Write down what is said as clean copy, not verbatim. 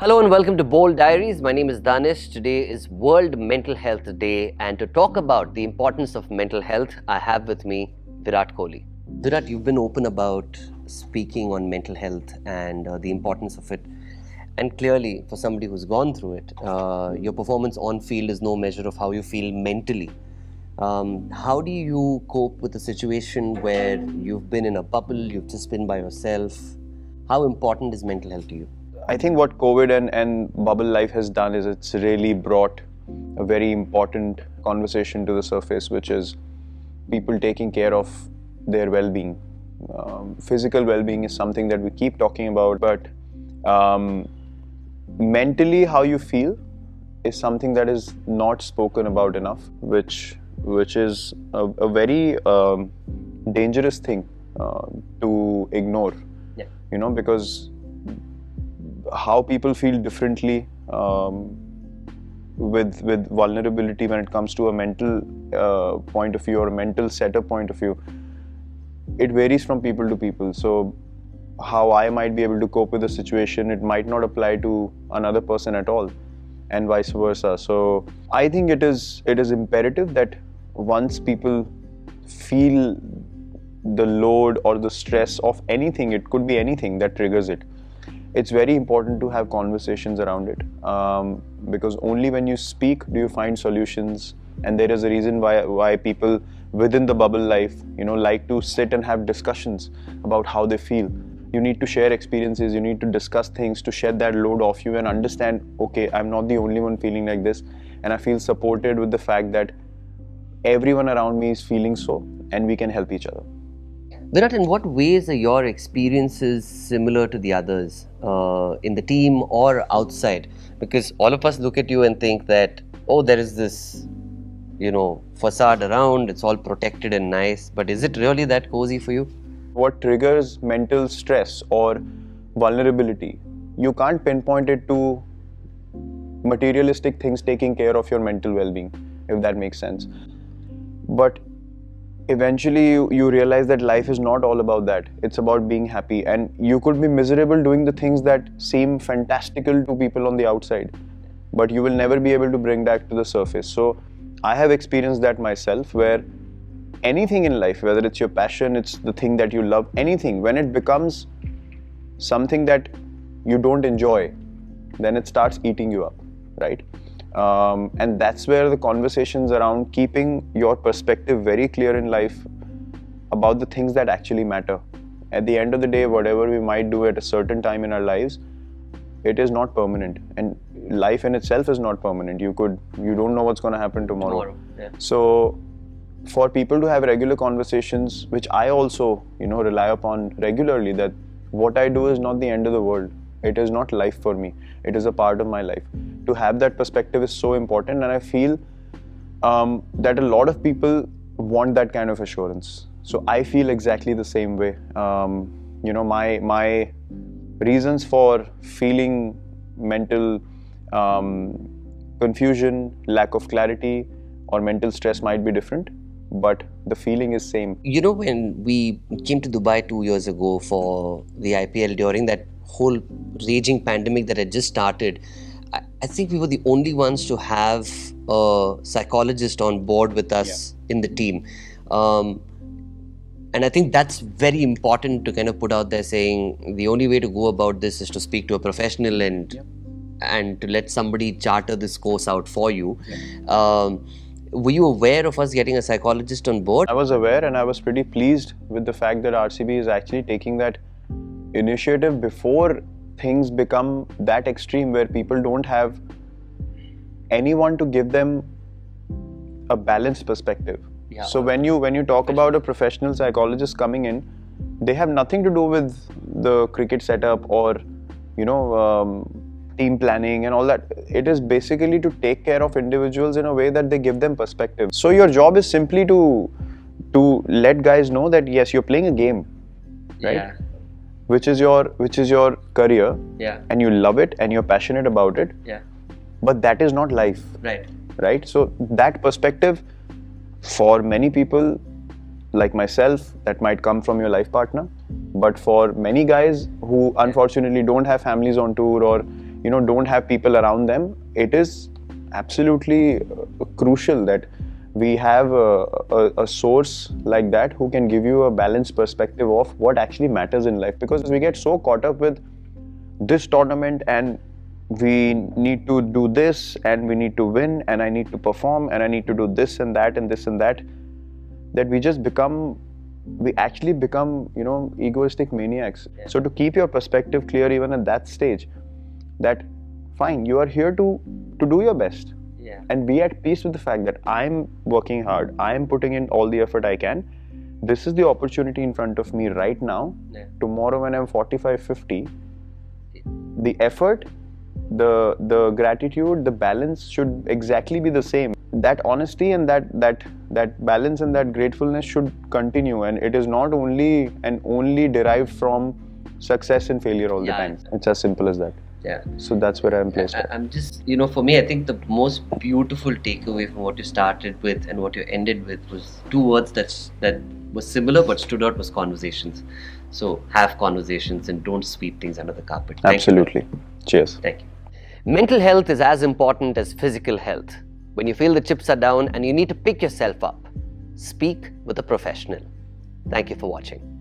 Hello and welcome to Bold Diaries. My name is Danish. Today is World Mental Health Day, and to talk about the importance of mental health, I have with me Virat Kohli. Virat, you've been open about speaking on mental health and the importance of it. And clearly, for somebody who's gone through it, your performance on field is no measure of how you feel mentally. How do you cope with a situation where you've been in a bubble, you've just been by yourself? How important is mental health to you? I think what COVID and bubble life has done is it's really brought a very important conversation to the surface, which is people taking care of their well-being. Physical well-being is something that we keep talking about, but mentally how you feel is something that is not spoken about enough, which is a very dangerous thing to ignore. Yeah. Because how people feel differently with vulnerability when it comes to a mental point of view or a mental setup point of view, it varies from people to people. So how I might be able to cope with a situation, it might not apply to another person at all, and vice versa. So I think it is imperative that once people feel the load or the stress of anything, it could be anything that triggers it, it's very important to have conversations around it, because only when you speak do you find solutions. And there is a reason why people within the bubble life like to sit and have discussions about how they feel. You need to share experiences, you need to discuss things to shed that load off you and understand, okay, I'm not the only one feeling like this, and I feel supported with the fact that everyone around me is feeling so, and we can help each other. Virat, in what ways are your experiences similar to the others in the team or outside? Because all of us look at you and think that, oh, there is this, facade around, it's all protected and nice, but is it really that cozy for you? What triggers mental stress or vulnerability, you can't pinpoint it to materialistic things taking care of your mental well-being, if that makes sense. But eventually you realize that life is not all about that. It's about being happy, and you could be miserable doing the things that seem fantastical to people on the outside, but you will never be able to bring that to the surface. So I have experienced that myself, where anything in life, whether it's your passion, it's the thing that you love, anything, when it becomes something that you don't enjoy, then it starts eating you up, right? And that's where the conversations around keeping your perspective very clear in life about the things that actually matter. At the end of the day, whatever we might do at a certain time in our lives, it is not permanent, and life in itself is not permanent. You don't know what's going to happen tomorrow. Yeah. So for people to have regular conversations, which I also rely upon regularly, that what I do is not the end of the world. It is not life for me. It is a part of my life. To have that perspective is so important, and I feel that a lot of people want that kind of assurance. So I feel exactly the same way. My reasons for feeling mental confusion, lack of clarity, or mental stress might be different, but the feeling is same. When we came to Dubai 2 years ago for the IPL during that whole raging pandemic that had just started, I think we were the only ones to have a psychologist on board with us in the team. And I think that's very important to kind of put out there, saying the only way to go about this is to speak to a professional and to let somebody charter this course out for you. Were you aware of us getting a psychologist on board? I was aware, and I was pretty pleased with the fact that RCB is actually taking that initiative before things become that extreme, where people don't have anyone to give them a balanced perspective. Yeah. So when you talk about a professional psychologist coming in, they have nothing to do with the cricket setup or team planning and all that. It is basically to take care of individuals in a way that they give them perspective. So your job is simply to let guys know that yes, you're playing a game, right? Yeah. Which is your career, Yeah. and you love it and you're passionate about it, Yeah. but that is not life, right? So that perspective, for many people like myself, that might come from your life partner, but for many guys who unfortunately don't have families on tour, or don't have people around them, it is absolutely crucial that we have a source like that who can give you a balanced perspective of what actually matters in life, because we get so caught up with this tournament and we need to do this and we need to win and I need to perform and I need to do this and that and this and that we actually become egoistic maniacs. So to keep your perspective clear even at that stage, that fine, you are here to do your best, and be at peace with the fact that I'm working hard, I'm putting in all the effort I can. This is the opportunity in front of me right now. Tomorrow when I'm 45, 50, the effort, the gratitude, the balance should exactly be the same. That honesty and that balance and that gratefulness should continue, and it is not only and only derived from success and failure all the time. It's as simple as that. So that's where I'm placed. I'm just, for me, I think the most beautiful takeaway from what you started with and what you ended with was two words that was similar but stood out, was conversations. So have conversations and don't sweep things under the carpet. Absolutely. Cheers. Thank you. Mental health is as important as physical health. When you feel the chips are down and you need to pick yourself up, speak with a professional. Thank you for watching.